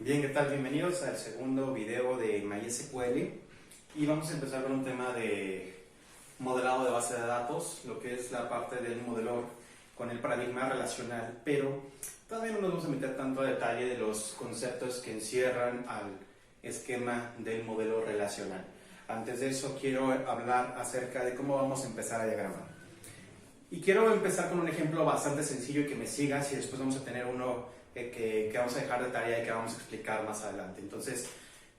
Bien, ¿qué tal? Bienvenidos al segundo video de MySQL y vamos a empezar con un tema de modelado de base de datos, lo que es la parte del modelo con el paradigma relacional, pero todavía no nos vamos a meter tanto a detalle de los conceptos que encierran al esquema del modelo relacional. Antes de eso quiero hablar acerca de cómo vamos a empezar a diagramar. Y quiero empezar con un ejemplo bastante sencillo y que me sigas y después vamos a tener uno que vamos a dejar de tarea y que vamos a explicar más adelante. Entonces,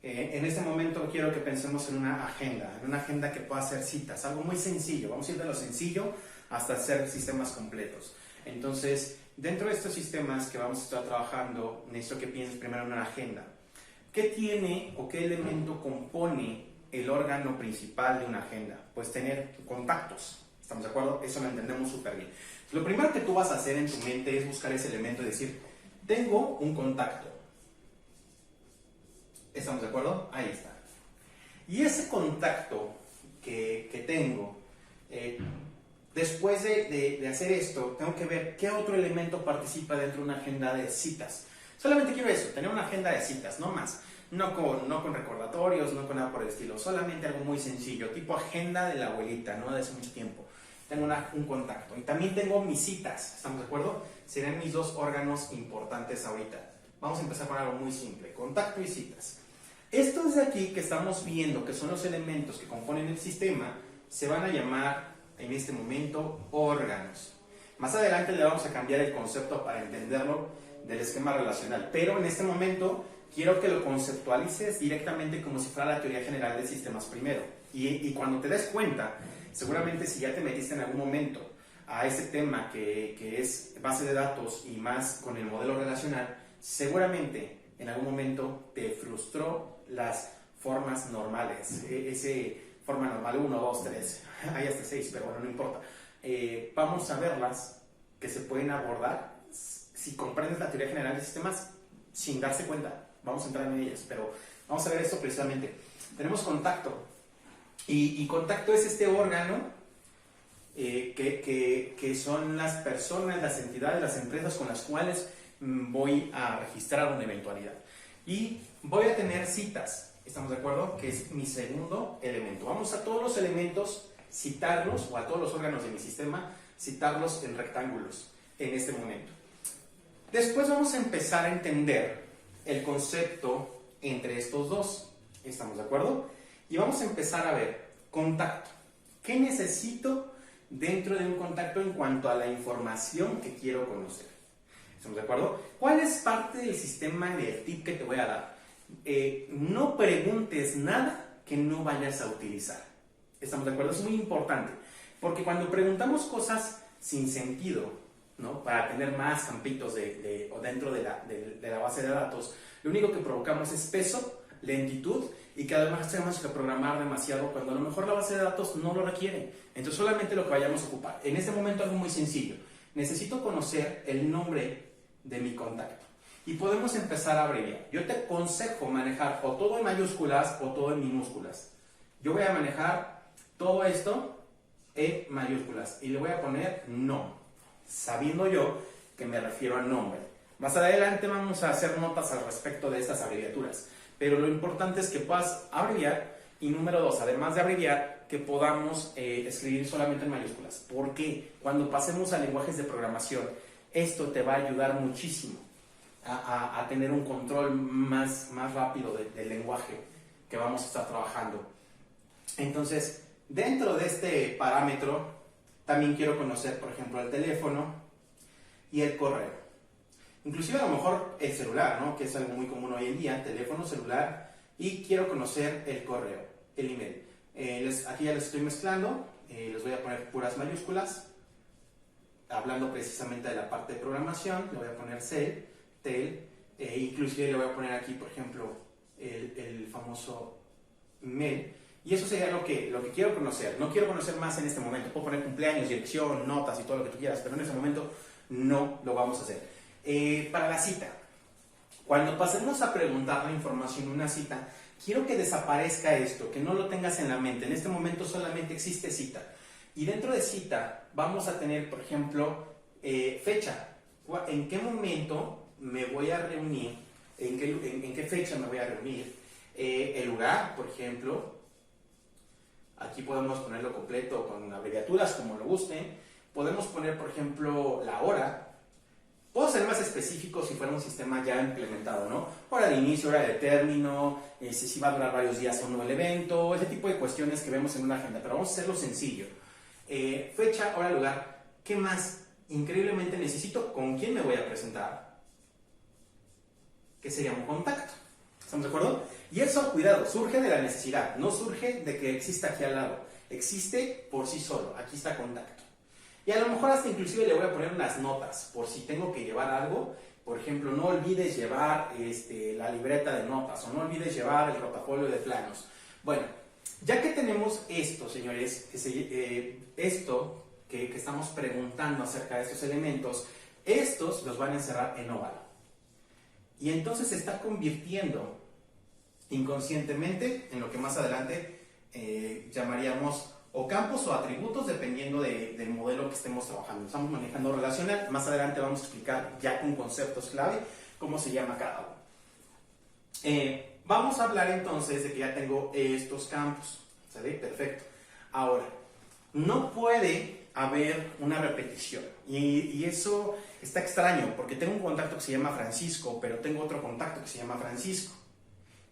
en este momento quiero que pensemos en una agenda que pueda hacer citas, algo muy sencillo. Vamos a ir de lo sencillo hasta hacer sistemas completos. Entonces, dentro de estos sistemas que vamos a estar trabajando, necesito que pienses primero en una agenda. ¿Qué tiene o qué elemento compone el órgano principal de una agenda? Pues tener contactos. ¿Estamos de acuerdo? Eso lo entendemos súper bien. Lo primero que tú vas a hacer en tu mente es buscar ese elemento y decir, tengo un contacto. ¿Estamos de acuerdo? Ahí está. Y ese contacto que tengo, después de hacer esto, tengo que ver qué otro elemento participa dentro de una agenda de citas. Solamente quiero eso, tener una agenda de citas, no más. No con recordatorios, no con nada por el estilo. Solamente algo muy sencillo, tipo agenda de la abuelita, no de hace mucho tiempo. Tengo un contacto. Y también tengo mis citas, ¿estamos de acuerdo? Serán mis dos órganos importantes ahorita. Vamos a empezar con algo muy simple, contacto y citas. Estos de aquí que estamos viendo, que son los elementos que componen el sistema, se van a llamar en este momento órganos. Más adelante le vamos a cambiar el concepto para entenderlo del esquema relacional, pero en este momento quiero que lo conceptualices directamente como si fuera la teoría general de sistemas primero. Y cuando te des cuenta, seguramente si ya te metiste en algún momento a ese tema que es base de datos y más con el modelo relacional, seguramente en algún momento te frustró las formas normales. Ese forma normal 1, 2, 3, hay hasta 6, pero bueno, no importa. Vamos a verlas que se pueden abordar si comprendes la teoría general de sistemas sin darse cuenta. Vamos a entrar en ellas, pero vamos a ver esto precisamente. Tenemos contacto. Y contacto es este órgano que son las personas, las entidades, las empresas con las cuales voy a registrar una eventualidad. Y voy a tener citas, ¿estamos de acuerdo? Que es mi segundo elemento. Vamos a todos los elementos citarlos, o a todos los órganos de mi sistema, citarlos en rectángulos en este momento. Después vamos a empezar a entender el concepto entre estos dos, ¿estamos de acuerdo? Y vamos a empezar a ver contacto. ¿Qué necesito dentro de un contacto en cuanto a la información que quiero conocer? ¿Estamos de acuerdo? ¿Cuál es parte del sistema del tip que te voy a dar? No preguntes nada que no vayas a utilizar. ¿Estamos de acuerdo? Es muy importante, porque cuando preguntamos cosas sin sentido, ¿no? Para tener más campitos o dentro de la base de datos, lo único que provocamos es peso, lentitud, y que además tenemos que programar demasiado cuando a lo mejor la base de datos no lo requiere. Entonces solamente lo que vayamos a ocupar. En este momento algo muy sencillo. Necesito conocer el nombre de mi contacto. Y podemos empezar a abreviar. Yo te aconsejo manejar o todo en mayúsculas o todo en minúsculas. Yo voy a manejar todo esto en mayúsculas y le voy a poner no, sabiendo yo que me refiero al nombre. Más adelante vamos a hacer notas al respecto de estas abreviaturas. Pero lo importante es que puedas abreviar y número 2, además de abreviar, que podamos escribir solamente en mayúsculas. Porque cuando pasemos a lenguajes de programación, esto te va a ayudar muchísimo a tener un control más rápido del lenguaje que vamos a estar trabajando. Entonces, dentro de este parámetro, también quiero conocer, por ejemplo, el teléfono y el correo. Inclusive a lo mejor el celular, ¿no? Que es algo muy común hoy en día, teléfono, celular, y quiero conocer el correo, el email. Aquí ya les estoy mezclando, les voy a poner puras mayúsculas, hablando precisamente de la parte de programación, le voy a poner cel, tel, inclusive le voy a poner aquí, por ejemplo, el famoso mail, y eso sería lo que quiero conocer. No quiero conocer más en este momento, puedo poner cumpleaños, dirección, notas y todo lo que tú quieras, pero en ese momento no lo vamos a hacer. Para la cita, cuando pasemos a preguntar la información en una cita, quiero que desaparezca esto, que no lo tengas en la mente. En este momento solamente existe cita. Y dentro de cita vamos a tener, por ejemplo, fecha. ¿En qué momento me voy a reunir en qué fecha me voy a reunir, el lugar, por ejemplo. Aquí podemos ponerlo completo con abreviaturas como lo gusten. Podemos poner, por ejemplo, la hora. Puedo ser más específico si fuera un sistema ya implementado, ¿no? Hora de inicio, hora de término, si va a durar varios días o no el evento, ese tipo de cuestiones que vemos en una agenda, pero vamos a hacerlo sencillo. Fecha, hora, lugar. ¿Qué más? Increíblemente necesito con quién me voy a presentar. ¿Qué sería un contacto? ¿Estamos de acuerdo? Y eso, cuidado, surge de la necesidad, no surge de que exista aquí al lado. Existe por sí solo, aquí está contacto. Y a lo mejor hasta inclusive le voy a poner unas notas, por si tengo que llevar algo. Por ejemplo, no olvides llevar la libreta de notas, o no olvides llevar el portafolio de planos. Bueno, ya que tenemos esto, señores, que estamos preguntando acerca de estos elementos, estos los van a encerrar en óvalo. Y entonces se está convirtiendo inconscientemente en lo que más adelante llamaríamos o campos o atributos, dependiendo del modelo que estemos trabajando. Estamos manejando relacional, más adelante vamos a explicar ya con conceptos clave cómo se llama cada uno. Vamos a hablar entonces de que ya tengo estos campos, ¿sale? Perfecto. Ahora, no puede haber una repetición, y eso está extraño, porque tengo un contacto que se llama Francisco, pero tengo otro contacto que se llama Francisco.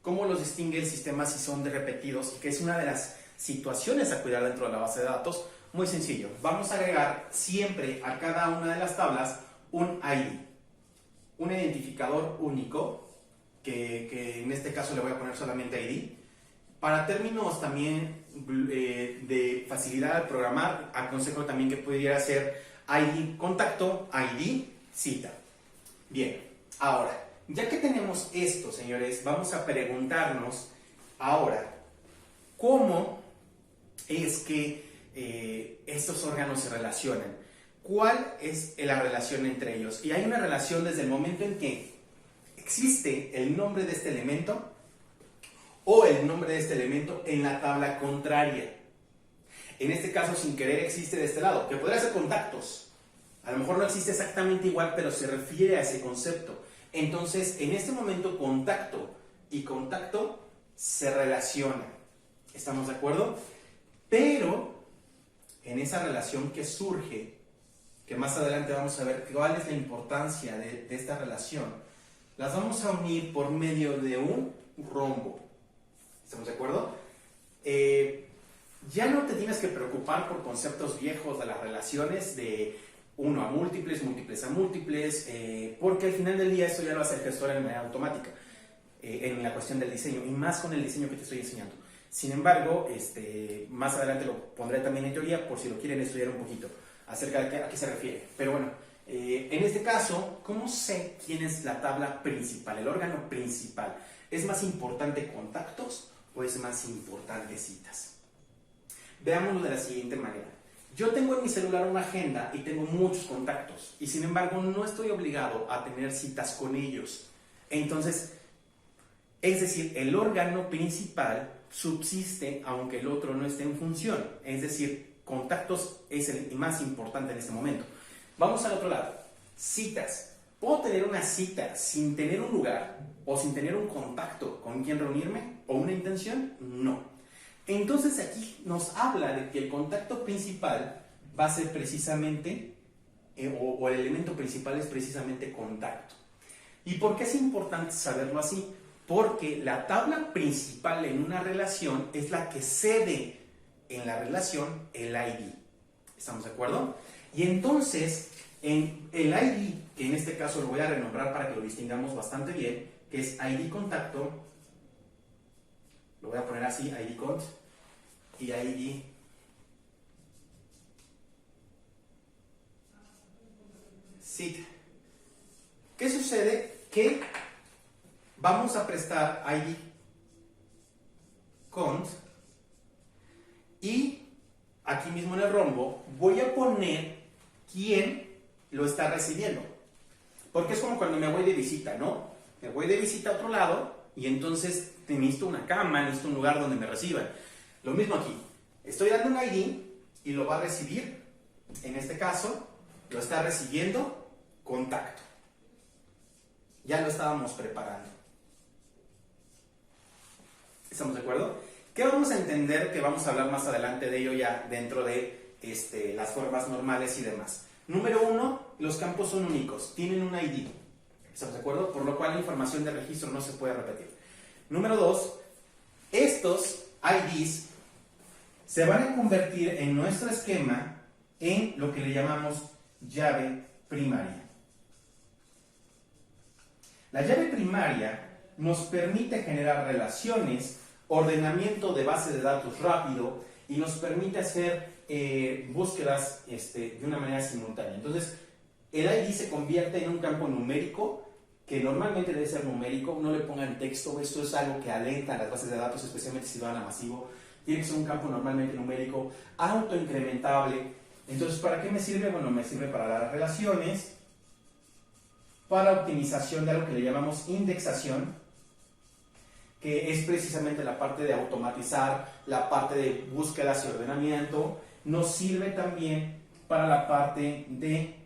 ¿Cómo los distingue el sistema si son de repetidos? Y que es una de las situaciones a cuidar dentro de la base de datos. Muy sencillo, vamos a agregar siempre a cada una de las tablas un ID, un identificador único, que en este caso le voy a poner solamente ID. Para términos también de facilidad al programar, aconsejo también que pudiera ser ID contacto, ID cita. Bien, ahora, ya que tenemos esto, señores, vamos a preguntarnos ahora cómo es que estos órganos se relacionan. ¿Cuál es la relación entre ellos? Y hay una relación desde el momento en que existe el nombre de este elemento o el nombre de este elemento en la tabla contraria. En este caso, sin querer, existe de este lado, que podría ser contactos. A lo mejor no existe exactamente igual, pero se refiere a ese concepto. Entonces, en este momento, contacto y contacto se relacionan. ¿Estamos de acuerdo? Pero, en esa relación que surge, que más adelante vamos a ver cuál es la importancia de esta relación, las vamos a unir por medio de un rombo. ¿Estamos de acuerdo? Ya no te tienes que preocupar por conceptos viejos de las relaciones de uno a múltiples, múltiples a múltiples, porque al final del día esto ya lo hace el gestor de manera automática en la cuestión del diseño, y más con el diseño que te estoy enseñando. Sin embargo, más adelante lo pondré también en teoría por si lo quieren estudiar un poquito acerca de a qué se refiere. Pero bueno, en este caso, ¿cómo sé quién es la tabla principal, el órgano principal? ¿Es más importante contactos o es más importante citas? Veámoslo de la siguiente manera. Yo tengo en mi celular una agenda y tengo muchos contactos, y sin embargo no estoy obligado a tener citas con ellos. Entonces, es decir, el órgano principal subsiste aunque el otro no esté en función. Es decir, contactos es el más importante en este momento. Vamos al otro lado. Citas. ¿Puedo tener una cita sin tener un lugar o sin tener un contacto con quien reunirme o una intención? No. Entonces aquí nos habla de que el contacto principal va a ser precisamente, o el elemento principal es precisamente contacto. ¿Y por qué es importante saberlo así? Porque la tabla principal en una relación es la que cede en la relación el ID. ¿Estamos de acuerdo? Y entonces, en el ID, que en este caso lo voy a renombrar para que lo distingamos bastante bien, que es ID contacto, lo voy a poner así, ID cont y ID cita. ¿Qué sucede? Que vamos a prestar ID cont y aquí mismo en el rombo voy a poner quién lo está recibiendo. Porque es como cuando me voy de visita, ¿no? Me voy de visita a otro lado y entonces necesito una cama, necesito un lugar donde me reciban. Lo mismo aquí. Estoy dando un ID y lo va a recibir. En este caso, lo está recibiendo contacto. Ya lo estábamos preparando. ¿Estamos de acuerdo? ¿Qué vamos a entender? Que vamos a hablar más adelante de ello ya dentro de las formas normales y demás. Número 1, los campos son únicos, tienen un ID. ¿Estamos de acuerdo? Por lo cual la información de registro no se puede repetir. Número 2, estos IDs se van a convertir en nuestro esquema en lo que le llamamos llave primaria. La llave primaria nos permite generar relaciones, ordenamiento de base de datos rápido y nos permite hacer búsquedas de una manera simultánea. Entonces, el ID se convierte en un campo numérico, que normalmente debe ser numérico, no le pongan texto, esto es algo que alenta a las bases de datos, especialmente si van a masivo. Tiene que ser un campo normalmente numérico, autoincrementable. Entonces, ¿para qué me sirve? Bueno, me sirve para las relaciones, para optimización de algo que le llamamos indexación, que es precisamente la parte de automatizar, la parte de búsquedas y ordenamiento. Nos sirve también para la parte de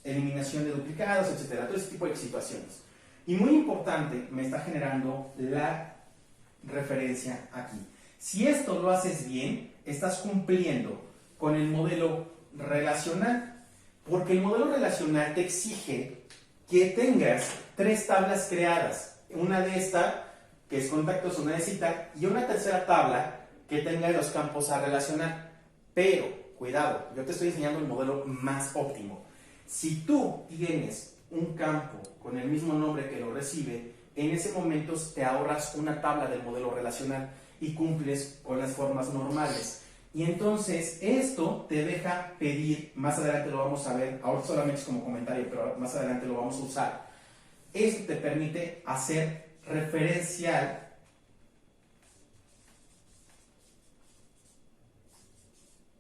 eliminación de duplicados, etcétera, todo ese tipo de situaciones. Y muy importante, me está generando la referencia aquí. Si esto lo haces bien, estás cumpliendo con el modelo relacional, porque el modelo relacional te exige que tengas 3 tablas creadas, una de esta, que es contactos, una de cita, y una tercera tabla que tenga los campos a relacionar. Pero, cuidado, yo te estoy enseñando el modelo más óptimo. Si tú tienes un campo con el mismo nombre que lo recibe, en ese momento te ahorras una tabla del modelo relacional y cumples con las formas normales. Y entonces esto te deja pedir, más adelante lo vamos a ver, ahora solamente es como comentario, pero más adelante lo vamos a usar. Esto te permite hacer referencial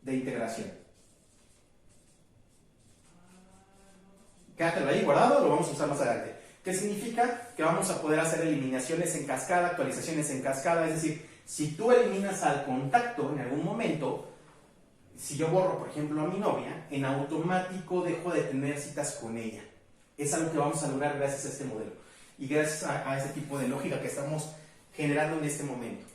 de integración. Quédatelo ahí guardado, lo vamos a usar más adelante. ¿Qué significa? Que vamos a poder hacer eliminaciones en cascada, actualizaciones en cascada, es decir, si tú eliminas al contacto en algún momento, si yo borro, por ejemplo, a mi novia, en automático dejo de tener citas con ella. Es algo que vamos a lograr gracias a este modelo y gracias a este tipo de lógica que estamos generando en este momento.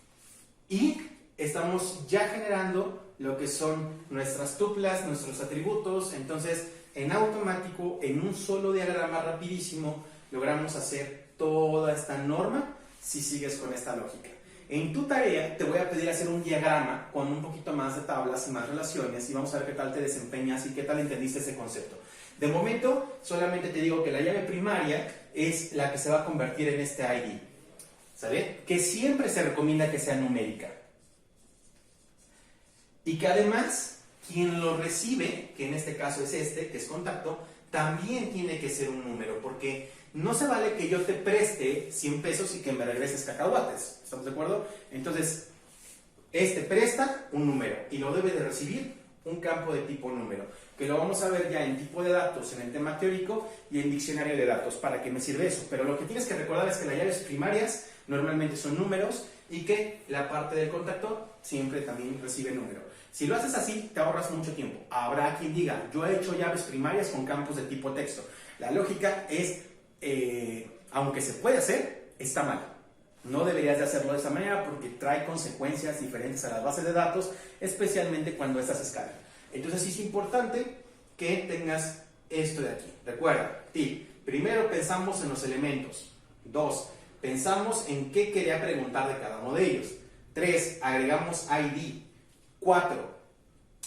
Y estamos ya generando lo que son nuestras tuplas, nuestros atributos. Entonces, en automático, en un solo diagrama rapidísimo, logramos hacer toda esta norma si sigues con esta lógica. En tu tarea te voy a pedir hacer un diagrama con un poquito más de tablas y más relaciones y vamos a ver qué tal te desempeñas y qué tal entendiste ese concepto. De momento, solamente te digo que la llave primaria es la que se va a convertir en este ID, ¿sale? Que siempre se recomienda que sea numérica. Y que además, quien lo recibe, que en este caso es que es contacto, también tiene que ser un número, porque no se vale que yo te preste 100 pesos y que me regreses cacahuates. ¿Estamos de acuerdo? Entonces, presta un número y lo debe de recibir un campo de tipo número, que lo vamos a ver ya en tipo de datos, en el tema teórico y en diccionario de datos. ¿Para qué me sirve eso? Pero lo que tienes que recordar es que las llaves primarias normalmente son números y que la parte del contacto siempre también recibe número. Si lo haces así, te ahorras mucho tiempo. Habrá quien diga, yo he hecho llaves primarias con campos de tipo texto. La lógica es, aunque se puede hacer, está mal. No deberías de hacerlo de esa manera porque trae consecuencias diferentes a las bases de datos, especialmente cuando estas escalan. Entonces sí es importante que tengas esto de aquí. Recuerda, primero pensamos en los elementos. 2, pensamos en qué quería preguntar de cada uno de ellos. 3, agregamos ID. 4,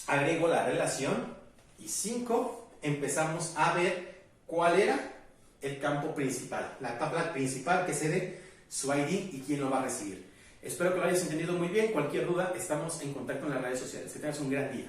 agrego la relación. Y 5, empezamos a ver cuál era el campo principal, la tabla principal que se dé su ID y quién lo va a recibir. Espero que lo hayas entendido muy bien. Cualquier duda, estamos en contacto en las redes sociales. Que tengas un gran día.